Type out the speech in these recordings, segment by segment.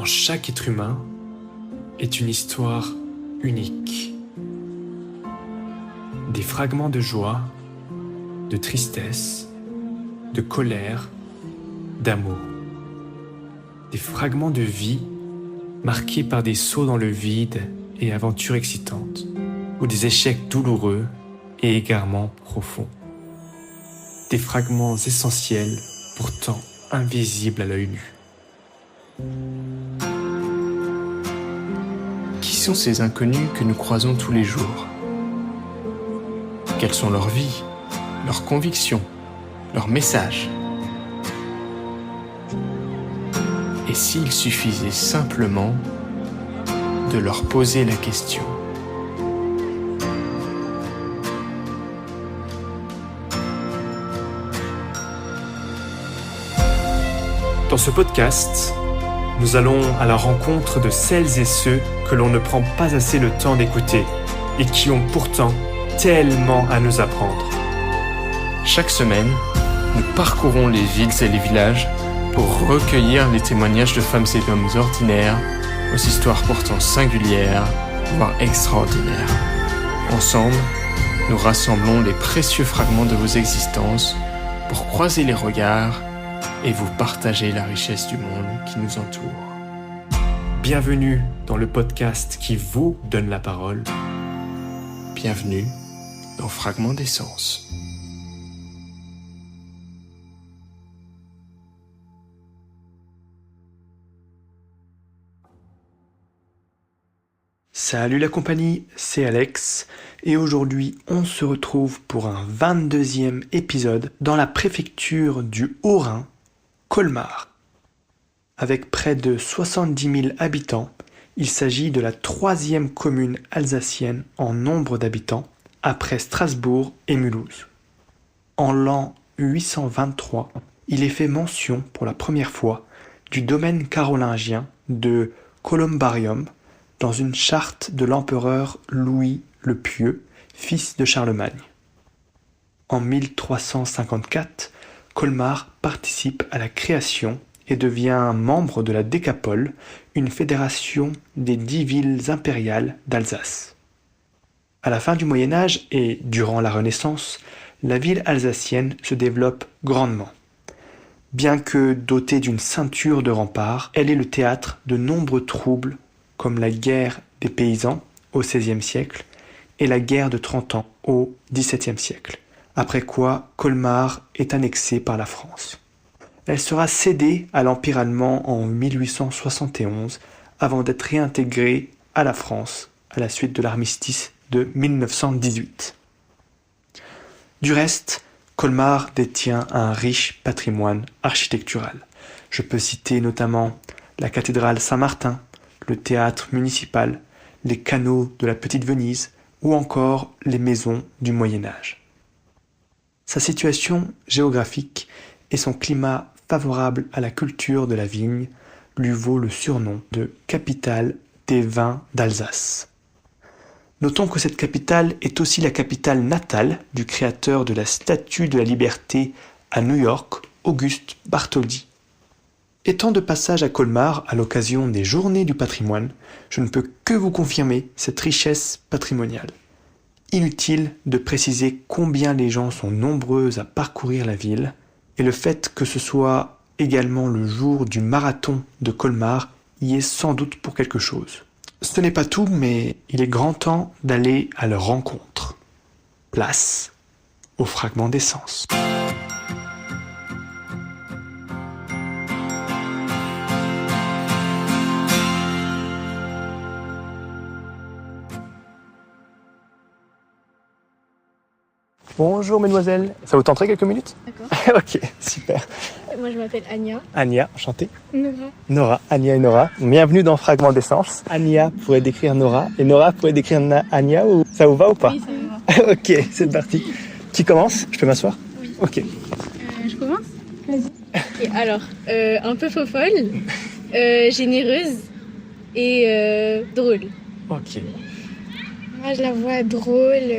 en chaque être humain est une histoire unique. Des fragments de joie, de tristesse, de colère, d'amour. Des fragments de vie marqués par des sauts dans le vide et aventures excitantes, ou des échecs douloureux et égarements profonds. Des fragments essentiels, pourtant invisibles à l'œil nu. Qui sont ces inconnus que nous croisons tous les jours? Quelles sont leurs vies, leurs convictions, leurs messages? Et s'il suffisait simplement de leur poser la question? Dans ce podcast, nous allons à la rencontre de celles et ceux que l'on ne prend pas assez le temps d'écouter et qui ont pourtant tellement à nous apprendre. Chaque semaine, nous parcourons les villes et les villages pour recueillir les témoignages de femmes et d'hommes ordinaires, aux histoires pourtant singulières, voire extraordinaires. Ensemble, nous rassemblons les précieux fragments de vos existences pour croiser les regards et vous partager la richesse du monde qui nous entoure. Bienvenue dans le podcast qui vous donne la parole. Bienvenue dans Fragments d'essence. Salut la compagnie, c'est Alex et aujourd'hui on se retrouve pour un 22e épisode dans la préfecture du Haut-Rhin, Colmar. Avec près de 70 000 habitants, il s'agit de la 3e commune alsacienne en nombre d'habitants, après Strasbourg et Mulhouse. En l'an 823, il est fait mention pour la première fois du domaine carolingien de Columbarium dans une charte de l'empereur Louis le Pieux, fils de Charlemagne. En 1354, Colmar participe à la création et devient membre de la Décapole, une fédération des 10 villes impériales d'Alsace. À la fin du Moyen Âge et durant la Renaissance, la ville alsacienne se développe grandement. Bien que dotée d'une ceinture de remparts, elle est le théâtre de nombreux troubles comme la guerre des paysans au XVIe siècle et la guerre de 30 ans au XVIIe siècle, après quoi Colmar est annexée par la France. Elle sera cédée à l'Empire allemand en 1871 avant d'être réintégrée à la France à la suite de l'armistice de 1918. Du reste, Colmar détient un riche patrimoine architectural. Je peux citer notamment la cathédrale Saint-Martin, le théâtre municipal, les canaux de la Petite Venise ou encore les maisons du Moyen Âge. Sa situation géographique et son climat favorable à la culture de la vigne lui vaut le surnom de capitale des vins d'Alsace. Notons que cette capitale est aussi la capitale natale du créateur de la Statue de la Liberté à New York, Auguste Bartholdi. Étant de passage à Colmar à l'occasion des Journées du patrimoine, je ne peux que vous confirmer cette richesse patrimoniale. Inutile de préciser combien les gens sont nombreux à parcourir la ville, et le fait que ce soit également le jour du marathon de Colmar y est sans doute pour quelque chose. Ce n'est pas tout, mais il est grand temps d'aller à leur rencontre. Place aux fragments d'essence. Bonjour mesdemoiselles, ça vous tenterait quelques minutes? D'accord. Ok, super. Moi je m'appelle Anya. Anya, enchantée. Nora. Nora, Anya et Nora. Bienvenue dans Fragments d'essence. Anya pourrait décrire Nora et Nora pourrait décrire Anya, ou ça vous va ou pas? Oui, ça va. Ok, c'est parti. Qui commence? Je peux m'asseoir? Oui. Ok. Je commence? Vas-y. Ok, alors, un peu fofolle, généreuse et drôle. Ok. Moi je la vois drôle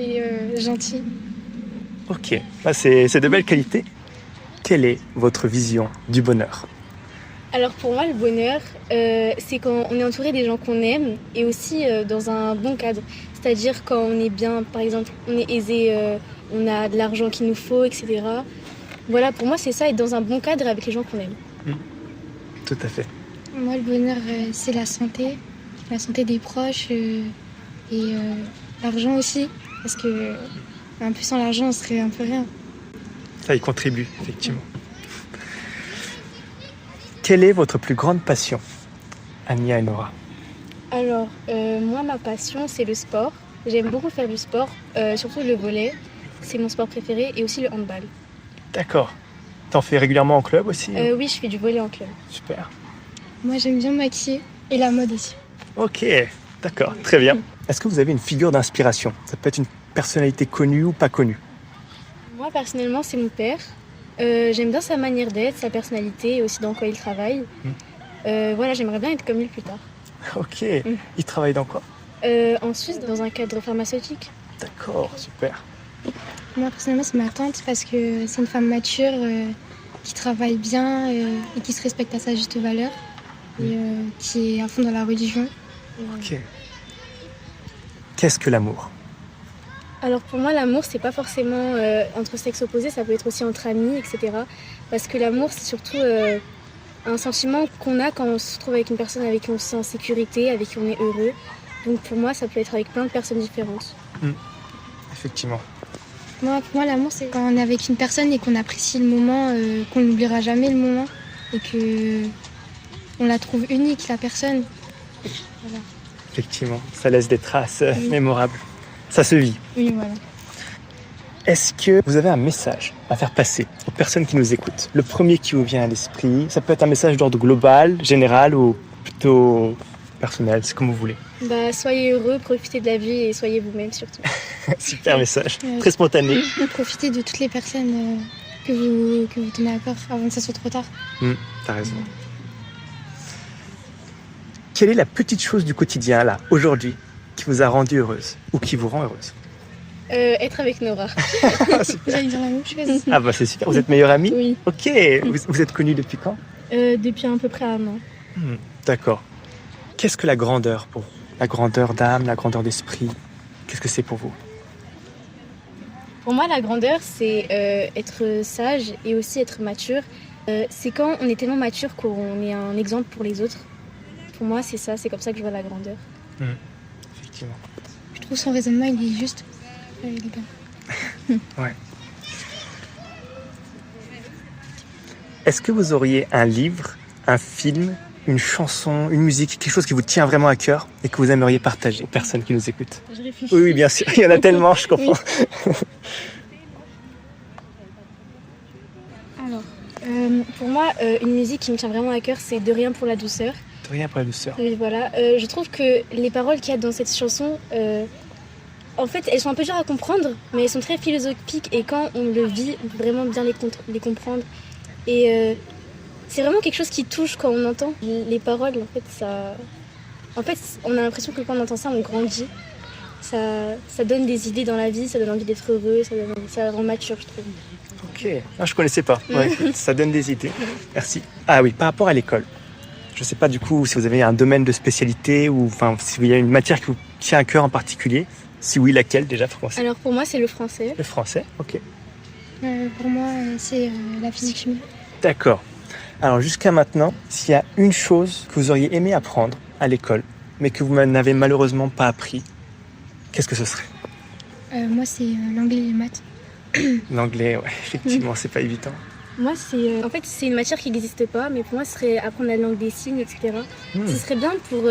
et gentille. Ok, bah, c'est de belles qualités. Quelle est votre vision du bonheur? Alors pour moi, le bonheur, c'est quand on est entouré des gens qu'on aime et aussi dans un bon cadre. C'est-à-dire quand on est bien, par exemple, on est aisé, on a de l'argent qu'il nous faut, etc. Voilà, pour moi, c'est ça, être dans un bon cadre avec les gens qu'on aime. Tout à fait. Moi, le bonheur, c'est la santé des proches et l'argent aussi, parce que un peu sans l'argent, on serait un peu rien. Ça y contribue, effectivement. Quelle est votre plus grande passion, Ania et Nora? Alors, moi, ma passion, c'est le sport. J'aime beaucoup faire du sport, surtout le volley. C'est mon sport préféré et aussi le handball. D'accord. T'en fais régulièrement en club aussi? Oui, je fais du volley en club. Super. Moi, j'aime bien maquiller et la mode aussi. Ok, d'accord, très bien. Est-ce que vous avez une figure d'inspiration? Ça peut être une personnalité connue ou pas connue? Moi, personnellement, c'est mon père. J'aime bien sa manière d'être, sa personnalité et aussi dans quoi il travaille. Voilà, j'aimerais bien être comme lui plus tard. Ok. Il travaille dans quoi? En Suisse, dans un cadre pharmaceutique. D'accord, super. Moi, personnellement, c'est ma tante parce que c'est une femme mature qui travaille bien et qui se respecte à sa juste valeur et qui est à fond dans la religion. Ok. Qu'est-ce que l'amour? Alors pour moi, l'amour, c'est pas forcément entre sexes opposés, ça peut être aussi entre amis, etc. Parce que l'amour, c'est surtout un sentiment qu'on a quand on se trouve avec une personne avec qui on se sent en sécurité, avec qui on est heureux. Donc pour moi, ça peut être avec plein de personnes différentes. Effectivement. Moi, pour moi, l'amour, c'est quand on est avec une personne et qu'on apprécie le moment, qu'on n'oubliera jamais le moment et que on la trouve unique, la personne. Voilà. Effectivement, ça laisse des traces mémorables. Ça se vit. Oui, voilà. Est-ce que vous avez un message à faire passer aux personnes qui nous écoutent? Le premier qui vous vient à l'esprit, ça peut être un message d'ordre global, général ou plutôt personnel, c'est comme vous voulez. Bah, soyez heureux, profitez de la vie et soyez vous-même surtout. Super message, très spontané. Profitez de toutes les personnes que vous tenez à cœur avant que ça soit trop tard. T'as raison. Quelle est la petite chose du quotidien, là, aujourd'hui, qui vous a rendue heureuse ou qui vous rend heureuse? Être avec Nora. J'allais dire la même chose. Ah bah c'est super, vous êtes meilleure amie? Oui, Ok, vous êtes connus depuis quand? depuis à peu près un an. D'accord. Qu'est-ce que la grandeur pour vous? La grandeur d'âme, la grandeur d'esprit, qu'est-ce que c'est pour vous? Pour moi, la grandeur, c'est être sage et aussi être mature. C'est quand on est tellement mature qu'on est un exemple pour les autres. Pour moi, c'est ça, c'est comme ça que je vois la grandeur. Effectivement. Je trouve son raisonnement, il est juste. Il est bien. Ouais. Est-ce que vous auriez un livre, un film, une chanson, une musique, quelque chose qui vous tient vraiment à cœur et que vous aimeriez partager aux personnes qui nous écoutent? Je réfléchis. Oui, bien sûr, il y en a tellement, je comprends. Alors, pour moi, une musique qui me tient vraiment à cœur, c'est De rien pour la douceur. De rien pour la douceur. Oui, voilà. Je trouve que les paroles qu'il y a dans cette chanson, en fait, elles sont un peu dures à comprendre, mais elles sont très philosophiques et quand on le vit, on peut vraiment bien les comprendre. Et c'est vraiment quelque chose qui touche quand on entend les paroles. En fait, on a l'impression que quand on entend ça, on grandit. Ça donne des idées dans la vie, ça donne envie d'être heureux, ça rend mature, je trouve. Ok, ah, je connaissais pas. Ouais, ça donne des idées. Merci. Ah oui, par rapport à l'école. Je sais pas du coup si vous avez un domaine de spécialité ou enfin s'il y a une matière qui vous tient à cœur en particulier. Si oui, laquelle déjà pour commencer? Alors pour moi, c'est le français. Le français, ok. Pour moi, c'est la physique-chimie. D'accord. Alors jusqu'à maintenant, s'il y a une chose que vous auriez aimé apprendre à l'école, mais que vous n'avez malheureusement pas appris, qu'est-ce que ce serait? Moi, c'est l'anglais et les maths. L'anglais, ouais, effectivement, c'est pas évident. Moi, en fait, c'est une matière qui n'existe pas, mais pour moi, ce serait apprendre la langue des signes, etc. Ce serait bien pour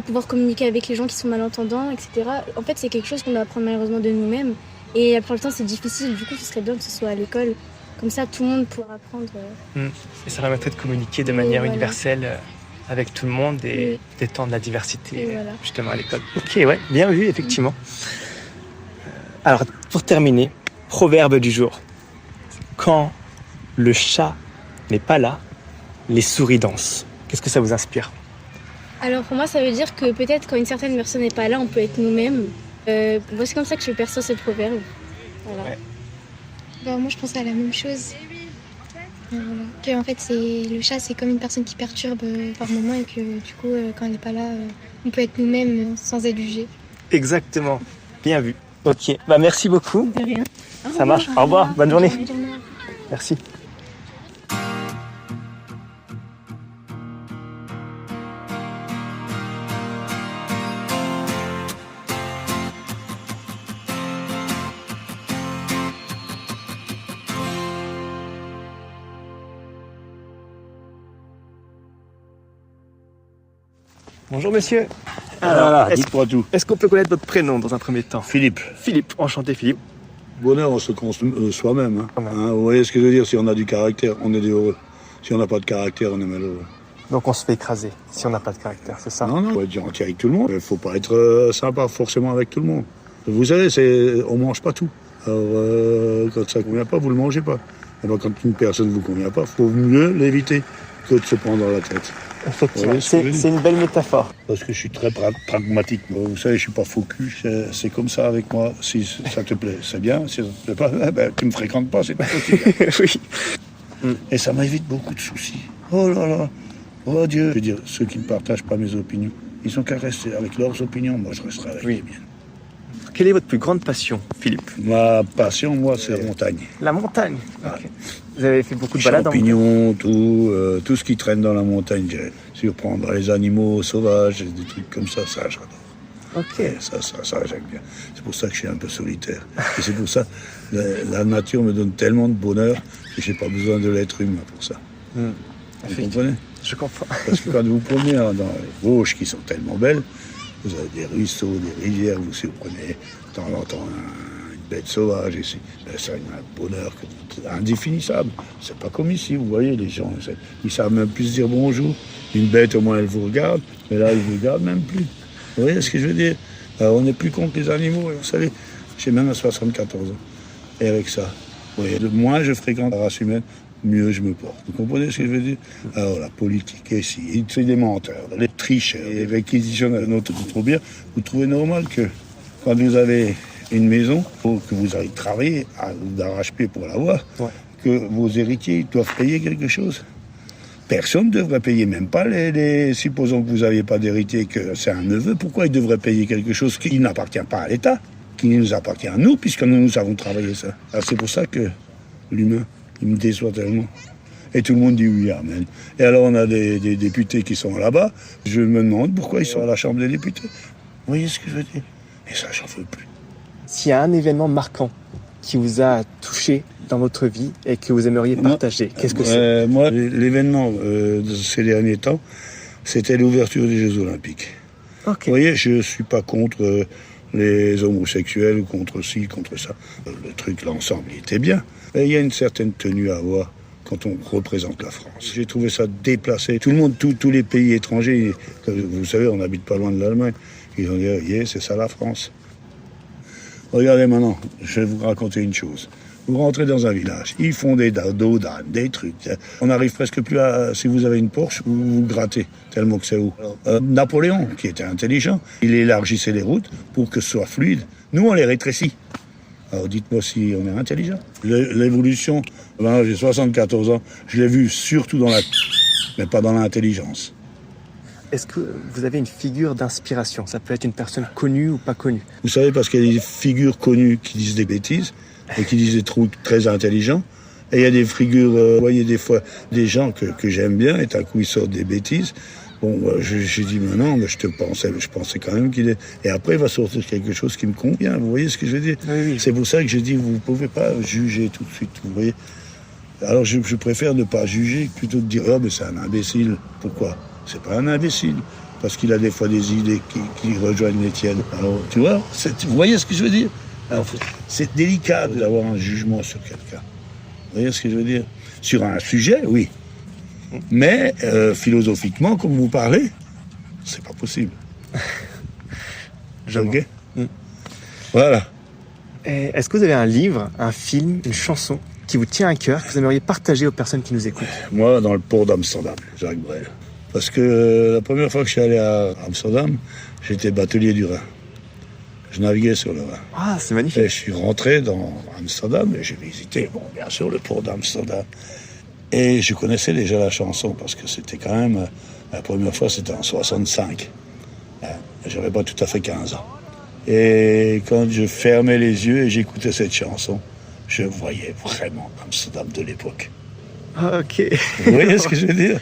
pouvoir communiquer avec les gens qui sont malentendants, etc. En fait, c'est quelque chose qu'on doit apprendre malheureusement de nous-mêmes. Et la plupart du temps, c'est difficile. Du coup, ce serait bien que ce soit à l'école. Comme ça, tout le monde pourra apprendre. Et ça permettrait de communiquer de manière universelle avec tout le monde et d'étendre la diversité justement à l'école. Ok, ouais, bien vu, effectivement. Alors, pour terminer, proverbe du jour. Quand le chat n'est pas là, les souris dansent. Qu'est-ce que ça vous inspire? Alors pour moi, ça veut dire que peut-être quand une certaine personne n'est pas là, on peut être nous-mêmes. Moi, c'est comme ça que je perçois ce proverbe. Voilà. Ouais. Bah, moi, je pensais à la même chose. Voilà. Que, en fait, le chat, c'est comme une personne qui perturbe par moment et que du coup, quand elle n'est pas là, on peut être nous-mêmes sans être jugé. Exactement. Bien vu. Ok. Bah, merci beaucoup. De rien. Ça marche. Au revoir. Bonne journée. Merci. Bonjour monsieur. Voilà, est-ce, dites-moi tout. est-ce qu'on peut connaître votre prénom dans un premier temps? Philippe, Philippe, enchanté Philippe. bonheur, on se construit soi-même. Hein. Quand même. Hein, vous voyez ce que je veux dire? Si on a du caractère, on est heureux. Si on n'a pas de caractère, on est malheureux. Donc on se fait écraser si on n'a pas de caractère, c'est ça? Non, non, il faut être gentil avec tout le monde. Il ne faut pas être sympa forcément avec tout le monde. Vous savez, on ne mange pas tout. Alors, quand ça ne convient pas, vous ne le mangez pas. Et ben, quand une personne ne vous convient pas, il faut mieux l'éviter que de se prendre dans la tête. Effectivement, Oui, c'est une belle métaphore. Parce que je suis très pragmatique. Vous savez, je suis pas faux cul. C'est comme ça avec moi. Si ça te plaît, c'est bien. Si ça te plaît pas, ben, tu me fréquentes pas, c'est pas possible. Oui. Et ça m'évite beaucoup de soucis. Oh là là. Oh Dieu. Je veux dire, ceux qui ne partagent pas mes opinions, ils sont qu'à rester avec leurs opinions. Moi, je resterai avec les miennes. Quelle est votre plus grande passion, Philippe? Ma passion, moi, c'est la montagne. La montagne. Ok. Vous avez fait beaucoup de balades en montagne? Champignons, tout ce qui traîne dans la montagne. Surprendre les animaux sauvages, des trucs comme ça j'adore. Ok. Et ça, j'aime bien. C'est pour ça que je suis un peu solitaire. Et c'est pour ça que la nature me donne tellement de bonheur que je n'ai pas besoin de l'être humain pour ça. Vous comprenez? Je comprends. Parce que quand vous promenez dans les Vosges qui sont tellement belles, vous avez des ruisseaux, des rivières, si vous prenez de temps en temps une bête sauvage, ici, ça a un bonheur indéfinissable. C'est pas comme ici, vous voyez, les gens, ils savent même plus dire bonjour. Une bête, au moins, elle vous regarde, mais là, ils ne vous regardent même plus. Vous voyez ce que je veux dire? Alors, on n'est plus contre les animaux, et vous savez, j'ai même 74 ans. Et avec ça, vous voyez, moins je fréquente la race humaine, mieux je me porte. Vous comprenez ce que je veux dire? Alors, la politique ici, c'est des menteurs, les tricheurs, les réquisitions de notre bien. Vous trouvez normal que quand vous avez une maison, que vous allez travailler d'arrache-pied pour l'avoir, que vos héritiers doivent payer quelque chose? Personne ne devrait payer, même pas supposons que vous n'aviez pas d'héritier, que c'est un neveu, pourquoi il devrait payer quelque chose qui n'appartient pas à l'État, qui nous appartient à nous, puisque nous avons travaillé ça. Alors c'est pour ça que l'humain, il me déçoit tellement. Et tout le monde dit oui, amen. Et alors on a des députés qui sont là-bas, je me demande pourquoi ils sont à la Chambre des députés. Vous voyez ce que je veux dire? Et ça, j'en veux plus. S'il y a un événement marquant qui vous a touché dans votre vie et que vous aimeriez partager, qu'est-ce que c'est? Moi, l'événement de ces derniers temps, c'était l'ouverture des Jeux Olympiques. Okay. Vous voyez, je ne suis pas contre les homosexuels ou contre ci, contre ça. Le truc, l'ensemble, il était bien. Mais il y a une certaine tenue à avoir quand on représente la France. J'ai trouvé ça déplacé. Tout le monde, tous les pays étrangers, vous savez, on n'habite pas loin de l'Allemagne, ils ont dit, yeah, c'est ça la France. Regardez maintenant, je vais vous raconter une chose. Vous rentrez dans un village, ils font des dos d'âne, des trucs. On n'arrive presque plus à, si vous avez une Porsche, vous grattez, tellement que c'est haut. Napoléon, qui était intelligent, il élargissait les routes pour que ce soit fluide. Nous, on les rétrécit. Alors dites-moi si on est intelligent. L'évolution, ben, j'ai 74 ans, je l'ai vu surtout dans mais pas dans l'intelligence. Est-ce que vous avez une figure d'inspiration? Ça peut être une personne connue ou pas connue. Vous savez, parce qu'il y a des figures connues qui disent des bêtises et qui disent des trucs très intelligents. Et il y a des figures, vous voyez des fois, des gens que j'aime bien et d'un coup ils sortent des bêtises. Bon, j'ai dit, mais non, mais je pensais quand même qu'il est... Et après, il va sortir quelque chose qui me convient. Vous voyez ce que je veux dire? Oui. C'est pour ça que j'ai dit, vous ne pouvez pas juger tout de suite, vous voyez. Alors, je préfère ne pas juger plutôt que de dire, oh, mais c'est un imbécile. Pourquoi? C'est pas un imbécile. Parce qu'il a des fois des idées qui rejoignent les tiennes. Alors, tu vois, vous voyez ce que je veux dire? Alors, c'est délicat d'avoir un jugement sur quelqu'un. Vous voyez ce que je veux dire? Sur un sujet, oui. Mais philosophiquement, comme vous parlez, c'est pas possible. Ok. Voilà. Et est-ce que vous avez un livre, un film, une chanson qui vous tient à cœur, que vous aimeriez partager aux personnes qui nous écoutent? Moi, dans le port d'Amsterdam, Jacques Brel. Parce que la première fois que je suis allé à Amsterdam, j'étais batelier du Rhin. Je naviguais sur le Rhin. Ah, c'est magnifique. Et je suis rentré dans Amsterdam et j'ai visité, bon, bien sûr, le port d'Amsterdam. Et je connaissais déjà la chanson, parce que c'était quand même... La première fois, c'était en 65. J'avais pas tout à fait 15 ans. Et quand je fermais les yeux et j'écoutais cette chanson, je voyais vraiment Amsterdam de l'époque. Ah, ok. Vous voyez ce que je veux dire?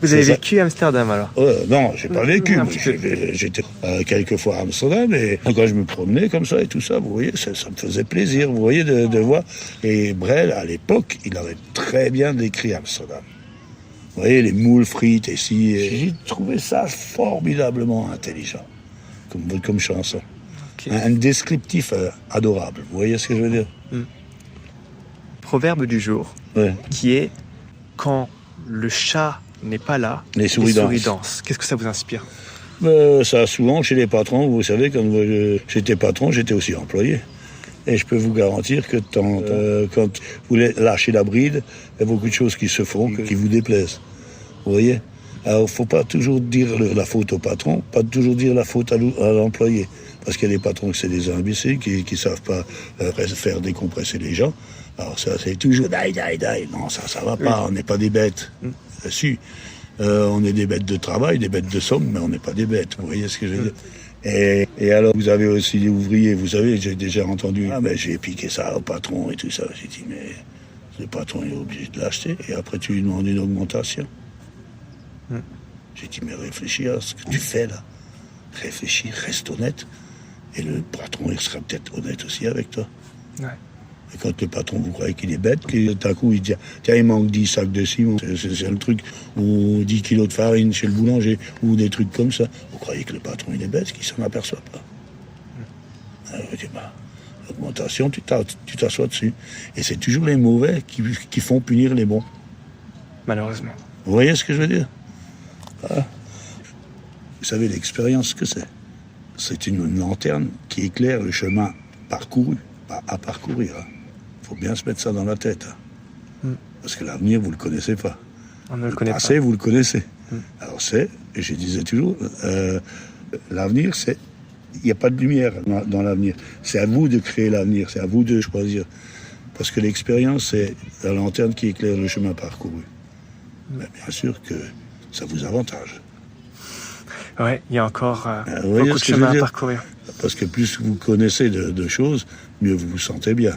Vous avez C'est ça. vécu Amsterdam alors? Non, j'ai pas vécu. Un Moi, petit peu. j'étais quelques fois à Amsterdam et quand je me promenais comme ça et tout ça, vous voyez, ça me faisait plaisir, vous voyez, de voir. Et Brel, à l'époque, il avait très bien décrit Amsterdam. Vous voyez, les moules frites et si. J'ai trouvé ça formidablement intelligent comme chanson. Ok. Un descriptif adorable. Vous voyez ce que je veux dire? Proverbe du jour, Ouais. qui est quand le chat n'est pas là, Les souris dansent. dansent. Qu'est-ce que ça vous inspire? Ça, souvent, chez les patrons, vous savez, quand j'étais patron, j'étais aussi employé. Et je peux vous garantir que quand vous lâchez la bride, il y a beaucoup de choses qui se font qui vous déplaisent. Vous voyez? Alors, il ne faut pas toujours dire la faute au patron, pas toujours dire la faute à l'employé. Parce qu'il y a des patrons que c'est des imbéciles qui ne savent pas faire décompresser les gens. Alors ça, c'est toujours die. Non, ça va pas, on n'est pas des bêtes. Si, on est des bêtes de travail, des bêtes de somme, mais on n'est pas des bêtes. Vous voyez ce que je veux dire? Et alors, vous avez aussi les ouvriers, vous savez, j'ai déjà entendu, j'ai piqué ça au patron et tout ça. J'ai dit, mais le patron est obligé de l'acheter, et après tu lui demandes une augmentation. J'ai dit, mais réfléchis à ce que tu fais là. Réfléchis, reste honnête, et le patron, il sera peut-être honnête aussi avec toi. Ouais. Et quand le patron, vous croyez qu'il est bête, d'un coup, il dit, tiens, il manque 10 sacs de ciment, c'est le truc, ou 10 kilos de farine chez le boulanger, ou des trucs comme ça. Vous croyez que le patron, il est bête, qu'il s'en aperçoit pas. Alors, je dis, l'augmentation, tu t'assois dessus. Et c'est toujours les mauvais qui font punir les bons. Malheureusement. Vous voyez ce que je veux dire? Voilà. Vous savez l'expérience ce que c'est? C'est une lanterne qui éclaire le chemin parcouru, pas à parcourir. Il faut bien se mettre ça dans la tête. Parce que l'avenir, vous ne le connaissez pas. On ne le connaît passé, pas. vous le connaissez. Alors je disais toujours, l'avenir, il n'y a pas de lumière dans l'avenir. C'est à vous de créer l'avenir, c'est à vous de choisir. Parce que l'expérience, c'est la lanterne qui éclaire le chemin parcouru. Mais bien sûr que ça vous avantage. Ouais, il y a encore vous voyez beaucoup de ce que je chemin veux à dire? parcourir. Parce que plus vous connaissez de choses, mieux vous vous sentez bien.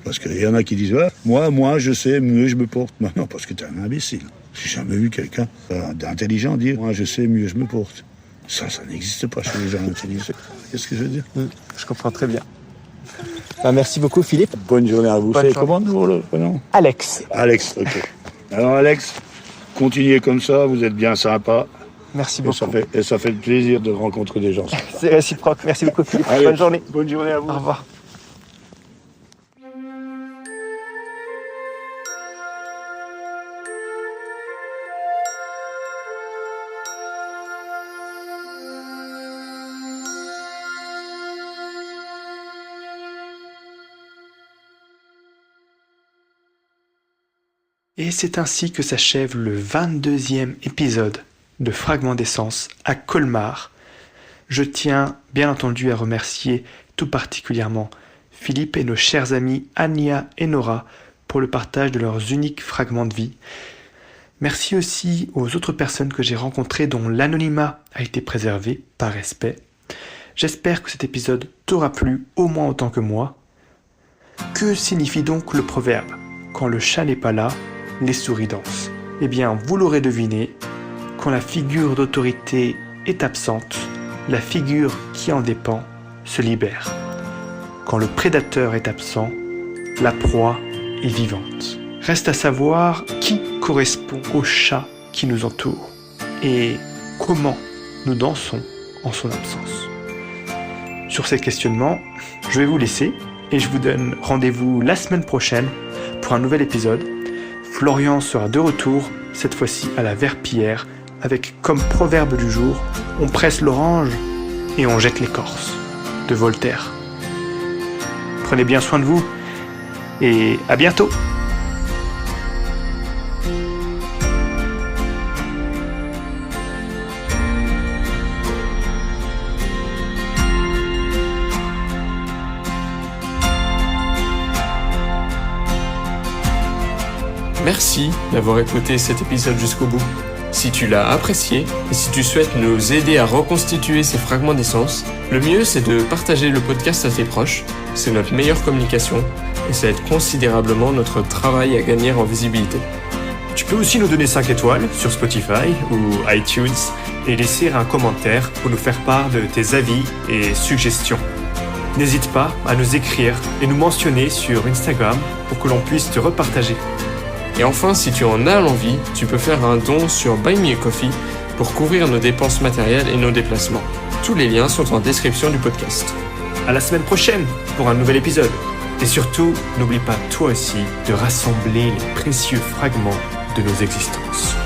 Parce qu'il y en a qui disent, moi, je sais, mieux je me porte. Non, parce que tu es un imbécile. J'ai jamais vu quelqu'un d'intelligent dire, moi, je sais, mieux je me porte. Ça n'existe pas chez les gens intelligents. Qu'est-ce que je veux dire? Je comprends très bien. Merci beaucoup, Philippe. Bonne journée à vous. Bonne C'est journée. comment vous, le prénom? Alex. Alex, ok. Alors, Alex, continuez comme ça, vous êtes bien sympa. Merci Et beaucoup. ça fait plaisir de rencontrer des gens sympas. C'est réciproque. Merci beaucoup, Philippe. Allez, Bonne journée. Bonne journée à vous. Au revoir. Et c'est ainsi que s'achève le 22e épisode de Fragments d'essence à Colmar. Je tiens bien entendu à remercier tout particulièrement Philippe et nos chers amis Ania et Nora pour le partage de leurs uniques fragments de vie. Merci aussi aux autres personnes que j'ai rencontrées dont l'anonymat a été préservé par respect. J'espère que cet épisode t'aura plu au moins autant que moi. Que signifie donc le proverbe « Quand le chat n'est pas là, les souris dansent ». Eh bien, vous l'aurez deviné, quand la figure d'autorité est absente, la figure qui en dépend se libère. Quand le prédateur est absent, la proie est vivante. Reste à savoir qui correspond au chat qui nous entoure et comment nous dansons en son absence. Sur ces questionnements, je vais vous laisser et je vous donne rendez-vous la semaine prochaine pour un nouvel épisode. Florian sera de retour, cette fois-ci à la Verpillière, avec comme proverbe du jour, on presse l'orange et on jette l'écorce, de Voltaire. Prenez bien soin de vous et à bientôt! Merci d'avoir écouté cet épisode jusqu'au bout. Si tu l'as apprécié et si tu souhaites nous aider à reconstituer ces fragments d'essence, le mieux c'est de partager le podcast à tes proches. C'est notre meilleure communication et ça aide considérablement notre travail à gagner en visibilité. Tu peux aussi nous donner 5 étoiles sur Spotify ou iTunes et laisser un commentaire pour nous faire part de tes avis et suggestions. N'hésite pas à nous écrire et nous mentionner sur Instagram pour que l'on puisse te repartager. Et enfin, si tu en as l'envie, tu peux faire un don sur Buy Me a Coffee pour couvrir nos dépenses matérielles et nos déplacements. Tous les liens sont en description du podcast. À la semaine prochaine pour un nouvel épisode. Et surtout, n'oublie pas toi aussi de rassembler les précieux fragments de nos existences.